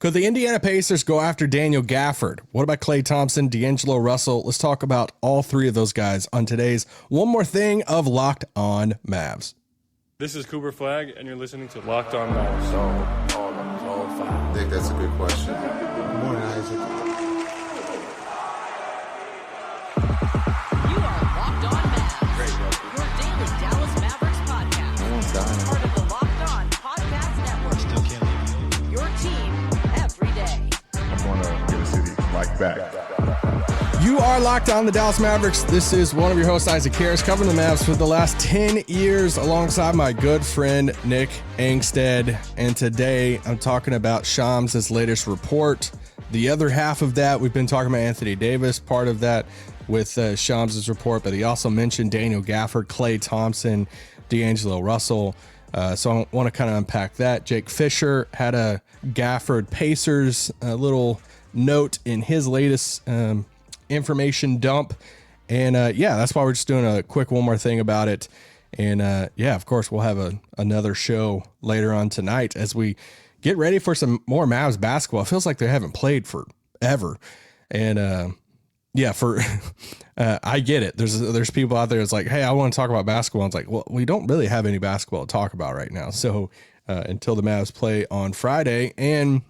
Could the Indiana Pacers go after Daniel Gafford? What about Klay Thompson, D'Angelo Russell? Let's talk about all three of those guys on today's One More Thing of Locked On Mavs. This is Cooper Flagg, and you're listening to Locked On Mavs. I think that's a good question. Good morning, Isaac. You are Locked On Mavs, your daily Dallas Mavericks podcast. No one's dying. Part of the Locked On Podcast Network. Still can't leave you. Your team every day. I'm going to get a city like that. You are Locked On the Dallas Mavericks. This is one of your hosts, Isaac Harris, covering the Mavs for the last 10 years alongside my good friend, Nick Angstead. And today I'm talking about Shams' latest report. The other half of that, we've been talking about Anthony Davis, part of that with Shams' report, but he also mentioned Daniel Gafford, Klay Thompson, D'Angelo Russell. So I want to kind of unpack that. Jake Fisher had a Gafford Pacers little note in his latest information dump. And that's why we're just doing a quick one more thing about it. And of course, we'll have another show later on tonight as we get ready for some more Mavs basketball. It feels like they haven't played forever. And I get it. There's people out there that's like, hey, I want to talk about basketball. It's like, well, we don't really have any basketball to talk about right now. So until the Mavs play on Friday. And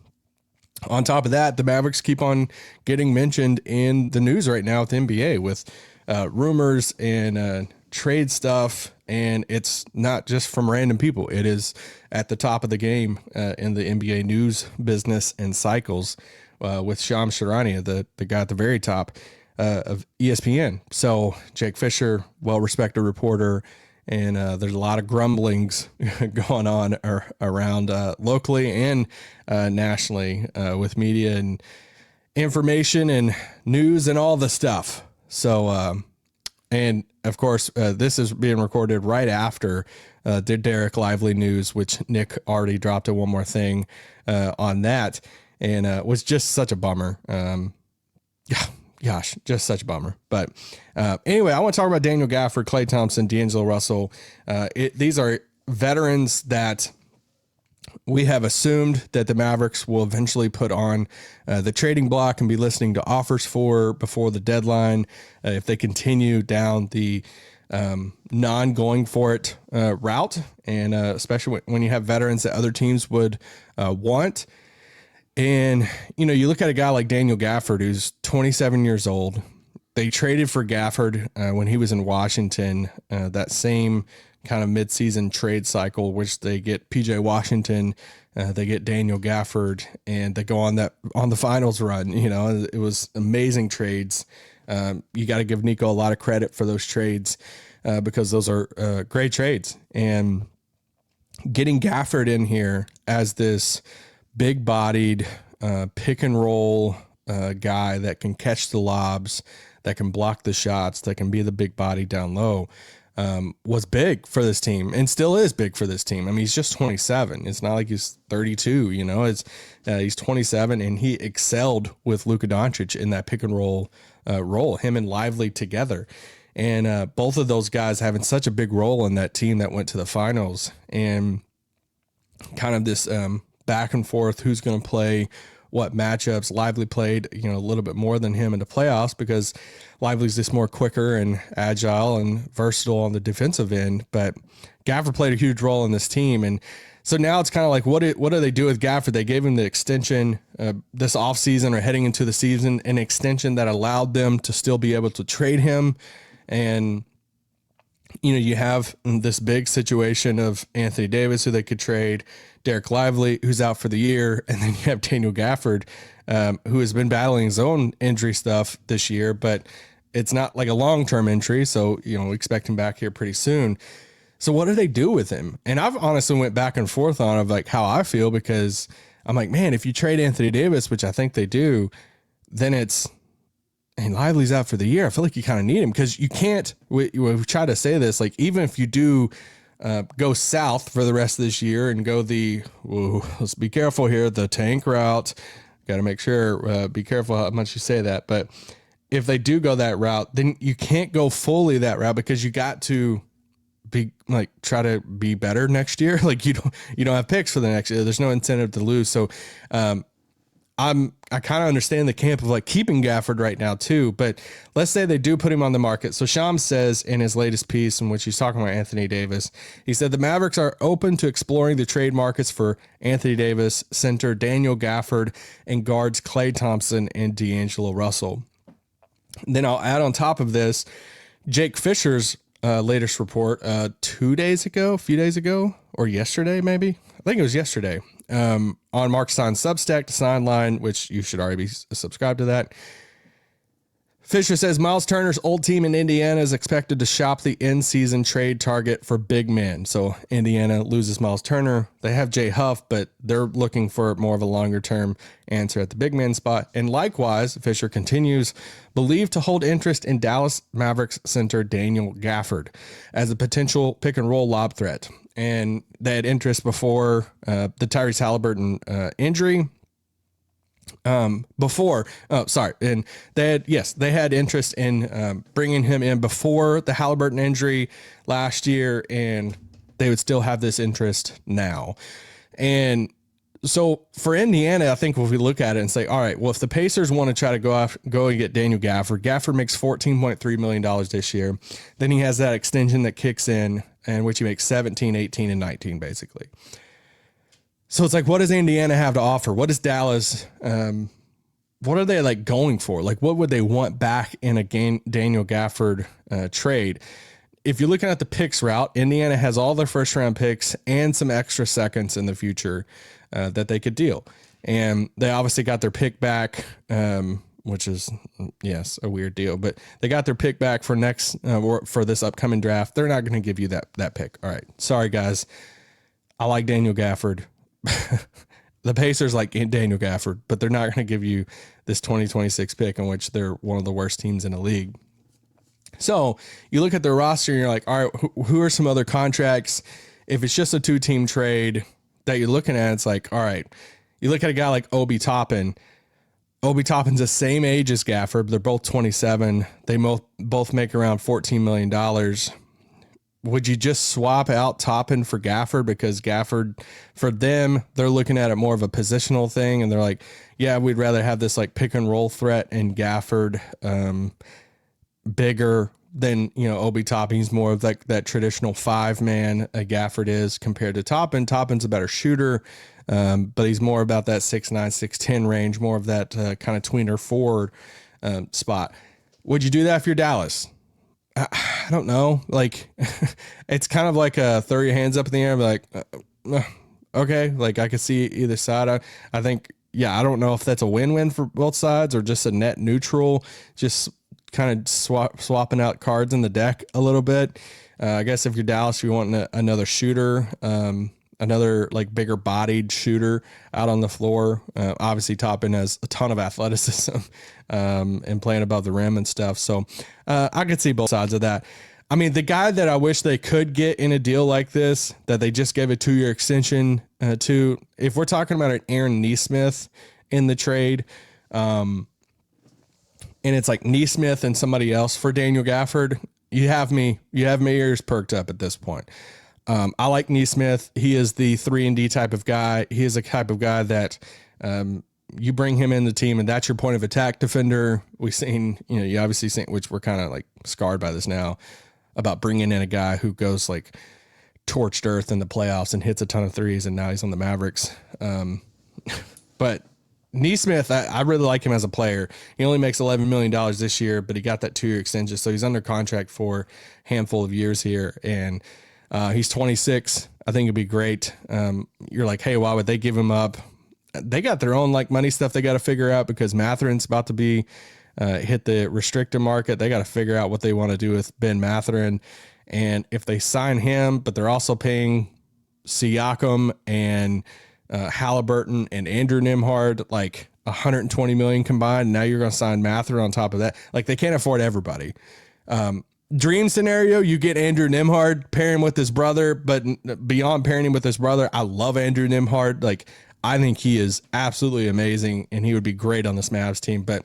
on top of that, the Mavericks keep on getting mentioned in the news right now with the NBA with rumors and trade stuff. And it's not just from random people. It is at the top of the game in the NBA news business and cycles with Shams Charania, the guy at the very top of ESPN. So Jake Fisher, well-respected reporter, and there's a lot of grumblings going on around locally and nationally with media and information and news and all the stuff. So, and of course, this is being recorded right after the Dereck Lively news, which Nick already dropped One More Thing on that, and was just such a bummer. Gosh, just such a bummer. But anyway, I want to talk about Daniel Gafford, Klay Thompson, D'Angelo Russell. These are veterans that we have assumed that the Mavericks will eventually put on the trading block and be listening to offers for before the deadline if they continue down the non-going for it route, and especially when you have veterans that other teams would want. And, you look at a guy like Daniel Gafford, who's 27 years old. They traded for Gafford when he was in Washington, that same kind of midseason trade cycle, which they get PJ Washington, they get Daniel Gafford, and they go on the finals run. It was amazing trades. You got to give Nico a lot of credit for those trades because those are great trades. And getting Gafford in here as this big-bodied pick and roll guy that can catch the lobs, that can block the shots, that can be the big body down low, was big for this team and still is big for this team. I mean, he's just 27. It's not like he's 32, he's 27, and he excelled with Luka Doncic in that pick and roll role, him and Lively together. And both of those guys having such a big role in that team that went to the finals, and kind of this back and forth, who's going to play what matchups. Lively played, a little bit more than him in the playoffs because Lively's just more quicker and agile and versatile on the defensive end. But Gafford played a huge role in this team. And so now it's kind of like, what do they do with Gafford? They gave him the extension this offseason or heading into the season, an extension that allowed them to still be able to trade him. And you have this big situation of Anthony Davis, who they could trade, Dereck Lively, who's out for the year, and then you have Daniel Gafford, who has been battling his own injury stuff this year, but it's not like a long-term injury, so expect him back here pretty soon. So what do they do with him? And I've honestly went back and forth on of like how I feel, because I'm like, man, if you trade Anthony Davis, which I think they do, then and Lively's out for the year. I feel like you kind of need him because you can't, we've tried to say this, like even if you do go south for the rest of this year and go let's be careful here, the tank route, got to make sure, be careful how much you say that. But if they do go that route, then you can't go fully that route because you got to be like, try to be better next year. Like you don't have picks for the next year. There's no incentive to lose. So I kind of understand the camp of like keeping Gafford right now too, but let's say they do put him on the market. So Shams says in his latest piece in which he's talking about Anthony Davis, he said the Mavericks are open to exploring the trade markets for Anthony Davis, center Daniel Gafford, and guards Klay Thompson and D'Angelo Russell. Then I'll add on top of this, Jake Fisher's latest report a few days ago, or yesterday maybe. I think it was yesterday. On Mark Stein's Substack, Sideline, which you should already be subscribed to that. Fisher says Miles Turner's old team in Indiana is expected to shop the in-season trade target for big men. So Indiana loses Miles Turner. They have Jay Huff, but they're looking for more of a longer-term answer at the big man spot. And likewise, Fisher continues, believed to hold interest in Dallas Mavericks center Daniel Gafford as a potential pick-and-roll lob threat. And they had interest before the Tyrese Halliburton injury. And they had interest in bringing him in before the Halliburton injury last year, and they would still have this interest now. And so for Indiana, I think if we look at it and say, all right, well, if the Pacers want to try to go and get Daniel Gafford makes $14.3 million this year. Then he has that extension that kicks in, and which he makes 17, 18, and 19, basically. So it's like, what does Indiana have to offer? What does Dallas, what are they like going for? Like, what would they want back in a Daniel Gafford trade? If you're looking at the picks route, Indiana has all their first round picks and some extra seconds in the future that they could deal. And they obviously got their pick back, which is, yes, a weird deal, but they got their pick back for for this upcoming draft. They're not going to give you that pick. All right. Sorry, guys. I like Daniel Gafford. The Pacers like Daniel Gafford, but they're not going to give you this 2026 pick in which they're one of the worst teams in the league. So you look at their roster and you're like, all right, who are some other contracts? If it's just a 2-team trade that you're looking at, it's like, all right, you look at a guy like Obi Toppin. Obi Toppin's the same age as Gafford. They're both 27. They both make around $14 million. Would you just swap out Toppin for Gafford? Because Gafford, for them, they're looking at it more of a positional thing. And they're like, yeah, we'd rather have this like pick and roll threat in Gafford, bigger than, Obi Toppin. He's more of like that traditional 5-man Gafford is compared to Toppin. Toppin's a better shooter, but he's more about that 6'9", 6'10" range, more of that kind of tweener forward spot. Would you do that if you're Dallas? I don't know. Like, it's kind of like throw your hands up in the air and be like, okay, like I could see either side. I think, I don't know if that's a win-win for both sides or just a net neutral, just kind of swapping out cards in the deck a little bit. I guess if you're Dallas, you want another shooter, another like bigger bodied shooter out on the floor. Obviously Toppin has a ton of athleticism and playing above the rim and stuff. So I could see both sides of that. I mean, the guy that I wish they could get in a deal like this, that they just gave a 2-year extension to, if we're talking about an Aaron Nesmith in the trade, and it's like Nesmith and somebody else for Daniel Gafford, you have my ears perked up at this point. I like Nesmith. He is the 3-and-D type of guy. He is a type of guy that you bring him in the team and that's your point of attack defender. We've seen, you obviously seen, which we're kind of like scarred by this now, about bringing in a guy who goes like torched earth in the playoffs and hits a ton of threes, and now he's on the Mavericks. But Nesmith, I really like him as a player. He only makes $11 million this year, but he got that 2-year extension, so he's under contract for a handful of years here, and he's 26. I think it'd be great. You're like, hey, why would they give him up? They got their own like money stuff they got to figure out, because Matherin's about to be hit the restricted market. They got to figure out what they want to do with Ben Mathurin, and if they sign him, but they're also paying Siakam and Halliburton and Andrew Nembhard like $120 million combined. Now you're going to sign Mathurin on top of that. Like, they can't afford everybody. Dream scenario, you get Andrew Nembhard, pair him with his brother, but beyond pairing him with his brother, I love Andrew Nembhard. Like, I think he is absolutely amazing, and he would be great on this Mavs team. But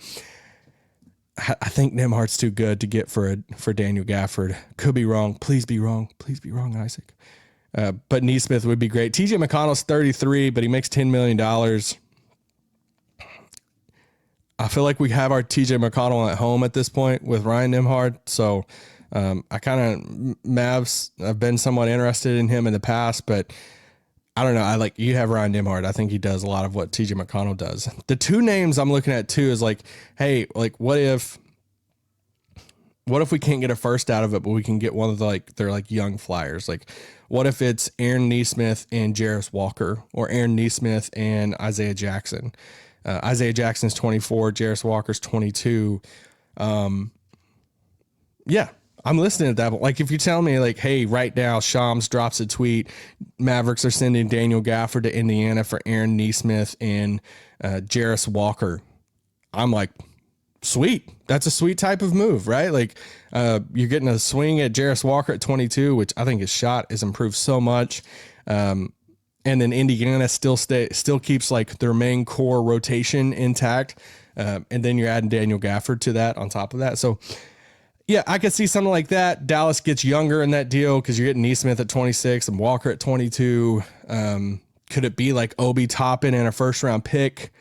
I think Nembhard's too good to get for Daniel Gafford. Could be wrong. Please be wrong. Please be wrong, Isaac. But Nesmith would be great. TJ McConnell's 33, but he makes $10 million. I feel like we have our TJ McConnell at home at this point with Ryan Nembhard. So I kind of Mavs, I've been somewhat interested in him in the past, but I don't know. I like you have Ryan Nembhard. I think he does a lot of what TJ McConnell does. The two names I'm looking at too is like, hey, like what if we can't get a first out of it, but we can get one of the, like, they're like young flyers. Like what if it's Aaron Nesmith and Jarris Walker, or Aaron Nesmith and Isaiah Jackson? Isaiah Jackson's 24, Jarris Walker's 22. Yeah, I'm listening to that. But like, if you tell me like, hey, right now Shams drops a tweet, Mavericks are sending Daniel Gafford to Indiana for Aaron Nesmith and Jarris Walker, I'm like, sweet. That's a sweet type of move, right? Like you're getting a swing at Jarris Walker at 22, which I think his shot has improved so much. And then Indiana still keeps like their main core rotation intact. And then you're adding Daniel Gafford to that on top of that. So yeah, I could see something like that. Dallas gets younger in that deal because you're getting Nesmith at 26 and Walker at 22. Could it be like Obi Toppin and a first round pick?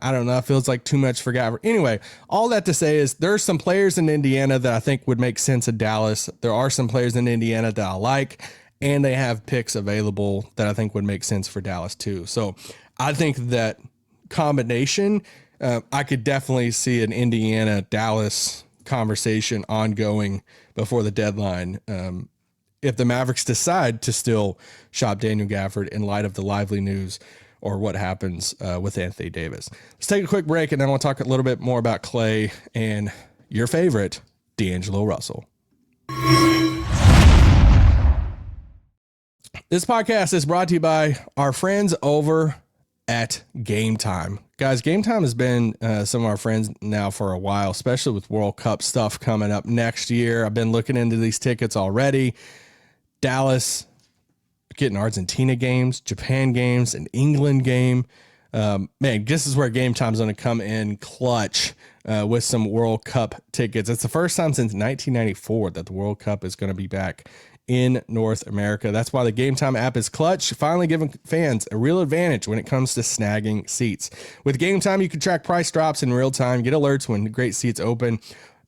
I don't know. It feels like too much for Gafford. Anyway, all that to say is there's some players in Indiana that I think would make sense in Dallas. There are some players in Indiana that I like, and they have picks available that I think would make sense for Dallas too. So I think that combination, I could definitely see an Indiana-Dallas conversation ongoing before the deadline. If the Mavericks decide to still shop Daniel Gafford in light of the Lively news or what happens with Anthony Davis. Let's take a quick break, and then we'll talk a little bit more about Klay and your favorite, D'Angelo Russell. This podcast is brought to you by our friends over at Game Time. Guys, Game Time has been some of our friends now for a while, especially with World Cup stuff coming up next year. I've been looking into these tickets already. Dallas, getting Argentina games, Japan games, an England game. Man, this is where Game Time's going to come in clutch with some World Cup tickets. It's the first time since 1994 that the World Cup is going to be back in North America. That's why the Game Time app is clutch, finally giving fans a real advantage when it comes to snagging seats. With Game Time, you can track price drops in real time, get alerts when great seats open,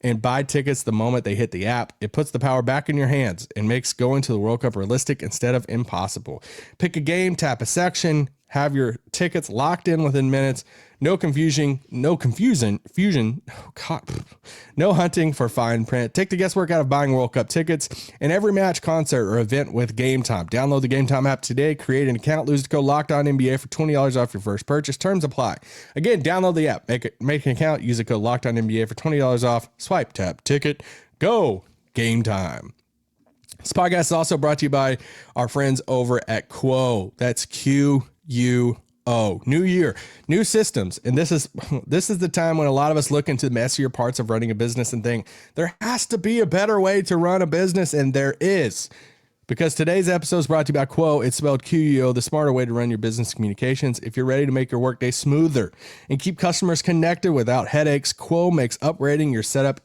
and buy tickets the moment they hit the app. It puts the power back in your hands and makes going to the World Cup realistic instead of impossible. Pick a game, tap a section, have your tickets locked in within minutes. No confusion. No hunting for fine print. Take the guesswork out of buying World Cup tickets and every match, concert, or event with Game Time. Download the Game Time app today. Create an account. Use the code LOCKEDONNBA for $20 off your first purchase. Terms apply. Again, download the app. Make an account. Use the code LOCKEDONNBA for $20 off. Swipe, tap, ticket. Go. Game Time. This podcast is also brought to you by our friends over at Quo. That's QUO. New year, new systems. And this is the time when a lot of us look into the messier parts of running a business and think there has to be a better way to run a business. And there is, because today's episode is brought to you by Quo. It's spelled QUO, the smarter way to run your business communications. If you're ready to make your workday smoother and keep customers connected without headaches, Quo makes upgrading your setup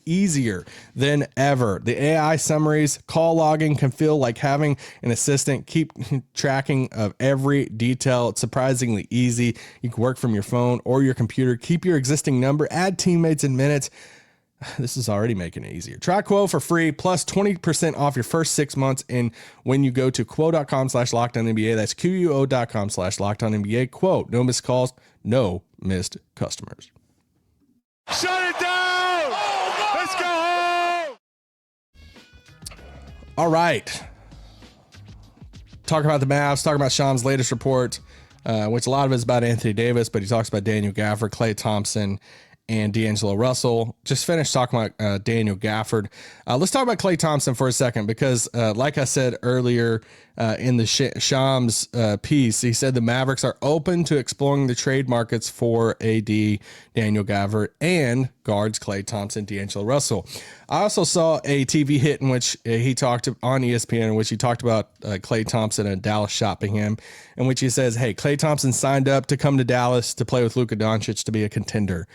easier than ever. The AI summaries, call logging can feel like having an assistant. Keep tracking of every detail. It's surprisingly easy. You can work from your phone or your computer. Keep your existing number. Add teammates in minutes. This is already making it easier. Try Quo for free, plus 20% off your first 6 months. And when you go to quo.com/LockedOnNBA, that's QUO.com/LockedOnNBA. Quo, no missed calls, no missed customers. Shut it down! Let's go home! All right. Talk about the Mavs, talk about Sean's latest report, which a lot of it is about Anthony Davis, but he talks about Daniel Gafford, Klay Thompson, and D'Angelo Russell. Just finished talking about Daniel Gafford. Let's talk about Klay Thompson for a second, because like I said earlier in the Shams piece, he said the Mavericks are open to exploring the trade markets for AD, Daniel Gafford, and guards Klay Thompson, D'Angelo Russell. I also saw a TV hit in which he talked on ESPN, in which he talked about Klay Thompson and Dallas shopping him, in which he says, hey, Klay Thompson signed up to come to Dallas to play with Luka Doncic to be a contender.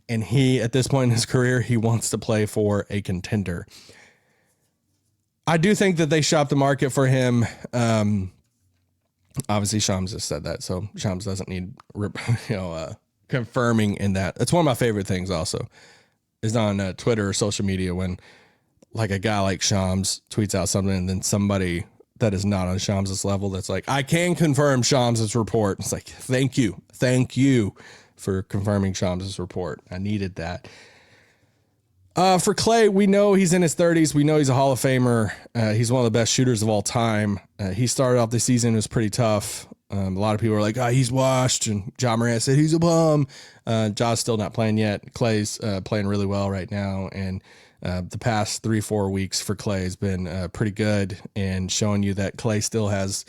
And he, at this point in his career, he wants to play for a contender. I do think that they shop the market for him. Obviously, Shams just said that, so Shams doesn't need confirming in that. That's one of my favorite things also is on Twitter or social media when like a guy like Shams tweets out something and then somebody that is not on Shams' level that's like, I can confirm Shams' report. It's like, thank you for confirming Shams' report. I needed that. For Klay, we know he's in his 30s. We know he's a Hall of Famer. He's one of the best shooters of all time. He started off the season, it was pretty tough. A lot of people are like, he's washed. And Ja Morant said he's a bum. Ja's still not playing yet. Klay's playing really well right now. And the past 3-4 weeks for Klay has been pretty good and showing you that Klay still has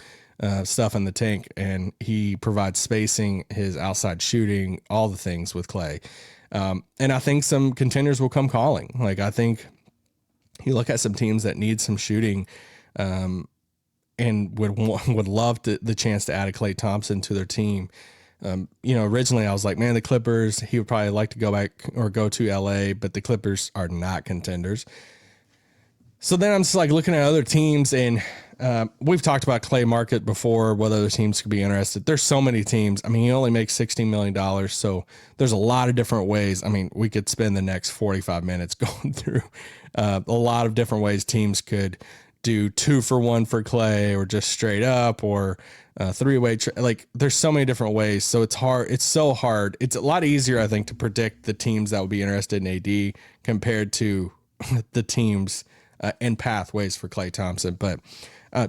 stuff in the tank and he provides spacing, his outside shooting, all the things with Klay. And I think some contenders will come calling. Like, I think you look at some teams that need some shooting and would love the chance to add a Klay Thompson to their team. Originally I was like, man, the Clippers, he would probably like to go back or go to LA, but the Clippers are not contenders. So then I'm just like looking at other teams and we've talked about Klay market before, what other teams could be interested. There's so many teams. I mean, he only makes $16 million. So there's a lot of different ways. I mean, we could spend the next 45 minutes going through a lot of different ways teams could do 2-for-1 for Klay or just straight up or three-way. Like there's so many different ways. So it's hard. It's so hard. It's a lot easier, I think, to predict the teams that would be interested in AD compared to the teams and pathways for Klay Thompson. But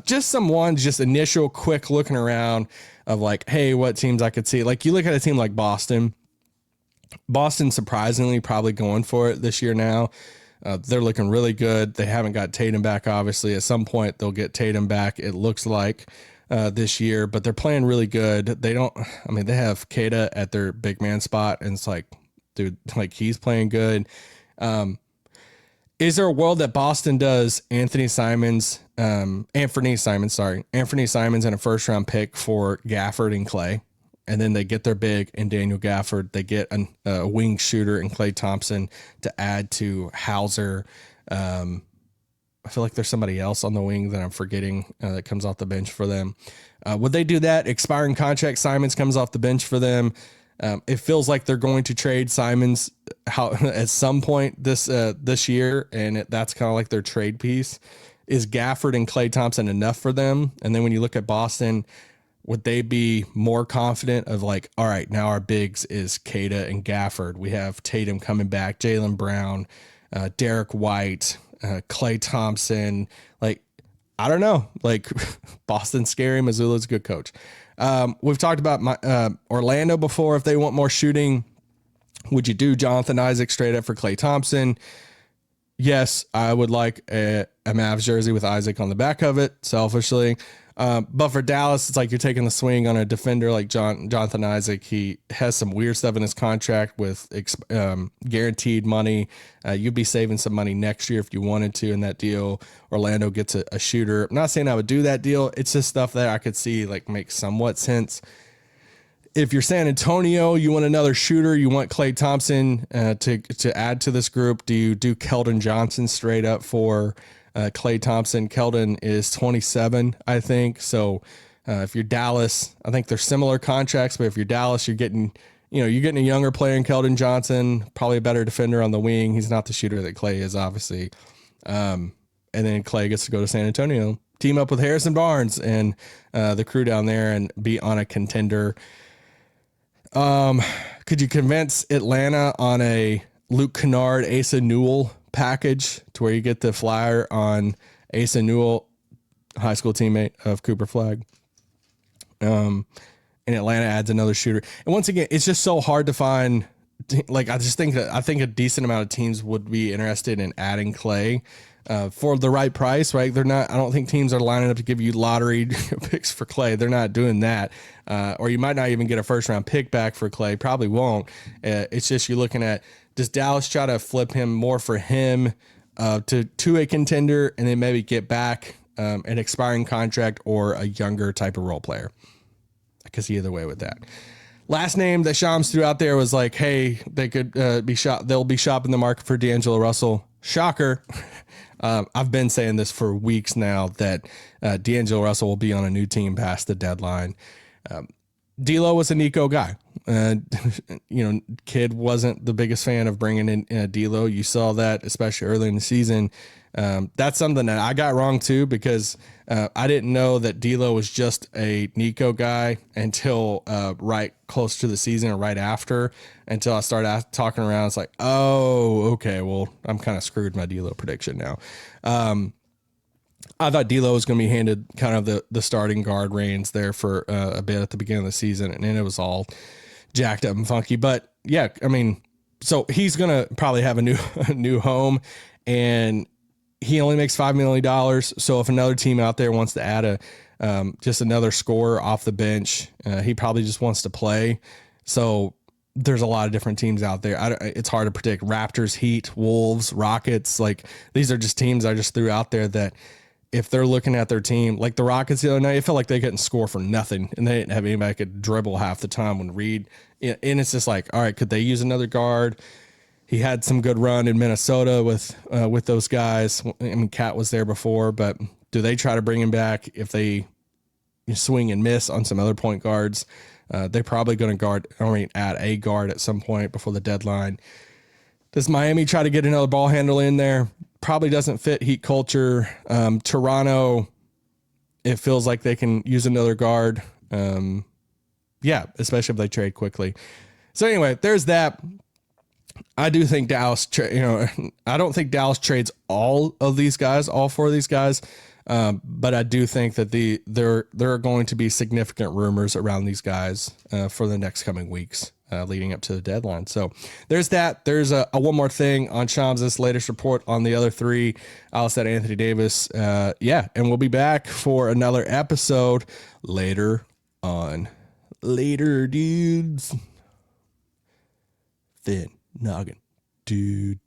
just initial quick looking around of like, hey, what teams I could see. Like you look at a team like Boston surprisingly probably going for it this year now. They're looking really good. They haven't got Tatum back, obviously. At some point, they'll get Tatum back, it looks like, this year. But they're playing really good. They have Kata at their big man spot, and it's like, dude, like he's playing good. Is there a world that Boston does Anthony Simons and a first-round pick for Gafford and Klay? And then they get their big in Daniel Gafford. They get a wing shooter in Klay Thompson to add to Hauser. I feel like there's somebody else on the wing that I'm forgetting that comes off the bench for them. Would they do that? Expiring contract, Simons comes off the bench for them. It feels like they're going to trade Simons at some point this year, and that's kind of like their trade piece. Is Gafford and Klay Thompson enough for them? And then when you look at Boston, would they be more confident of like, all right, now our bigs is Kata and Gafford. We have Tatum coming back, Jaylen Brown, Derek White, Klay Thompson. Like, I don't know. Like, Boston's scary. Missoula's a good coach. We've talked about Orlando before. If they want more shooting, would you do Jonathan Isaac straight up for Klay Thompson? Yes, I would like a Mavs jersey with Isaac on the back of it, selfishly. But for Dallas, it's like you're taking the swing on a defender like Jonathan Isaac. He has some weird stuff in his contract with guaranteed money. You'd be saving some money next year if you wanted to in that deal. Orlando gets a shooter. I'm not saying I would do that deal. It's just stuff that I could see like make somewhat sense. If you're San Antonio, you want another shooter, you want Klay Thompson to add to this group. Do you do Keldon Johnson straight up for Klay Thompson? Keldon is 27, I think. So if you're Dallas, I think they're similar contracts, but if you're Dallas, you're getting a younger player in Keldon Johnson, probably a better defender on the wing. He's not the shooter that Klay is, obviously. And then Klay gets to go to San Antonio, team up with Harrison Barnes and the crew down there and be on a contender. Could you convince Atlanta on a Luke Kennard, Asa Newell package to where you get the flyer on Asa Newell, high school teammate of Cooper Flagg? And Atlanta adds another shooter. And once again, it's just so hard to find. Like, I think a decent amount of teams would be interested in adding Klay for the right price, right? I don't think teams are lining up to give you lottery picks for Klay. They're not doing that. Or you might not even get a first round pick back for Klay. Probably won't. It's just you're looking at, does Dallas try to flip him more for him to a contender and then maybe get back an expiring contract or a younger type of role player? I could see either way with that. Last name that Shams threw out there was like, hey, they could be shot. They'll be shopping the market for D'Angelo Russell. Shocker. I've been saying this for weeks now that D'Angelo Russell will be on a new team past the deadline. D'Lo was a Nico guy. Kid wasn't the biggest fan of bringing in D'Lo. You saw that, especially early in the season. That's something that I got wrong too, because I didn't know that D'Lo was just a Nico guy until right close to the season or right after, until I started talking around. It's like, oh, okay, well, I'm kind of screwed my D'Lo prediction now. I thought D'Lo was going to be handed kind of the starting guard reins there for a bit at the beginning of the season, and then it was all jacked up and funky. But yeah, I mean, so he's going to probably have a new home, and he only makes $5 million. So if another team out there wants to add just another scorer off the bench, he probably just wants to play. So there's a lot of different teams out there. It's hard to predict. Raptors, Heat, Wolves, Rockets. Like, these are just teams I just threw out there that if they're looking at their team, like the Rockets the other night, it felt like they couldn't score for nothing, and they didn't have anybody that could dribble half the time when Reed. And it's just like, all right, could they use another guard? He had some good run in Minnesota with those guys. I mean, Cat was there before, but do they try to bring him back if they swing and miss on some other point guards? They're probably going to add a guard at some point before the deadline. Does Miami try to get another ball handler in there? Probably doesn't fit Heat culture. Toronto, it feels like they can use another guard. Yeah, especially if they trade quickly. So anyway, there's that. I do think Dallas, I don't think Dallas trades all four of these guys. But I do think that there are going to be significant rumors around these guys for the next coming weeks leading up to the deadline. So there's that. There's a one more thing on Shams' latest report on the other three. I'll set Anthony Davis. And we'll be back for another episode later on. Later, dudes. Thin noggin, dude.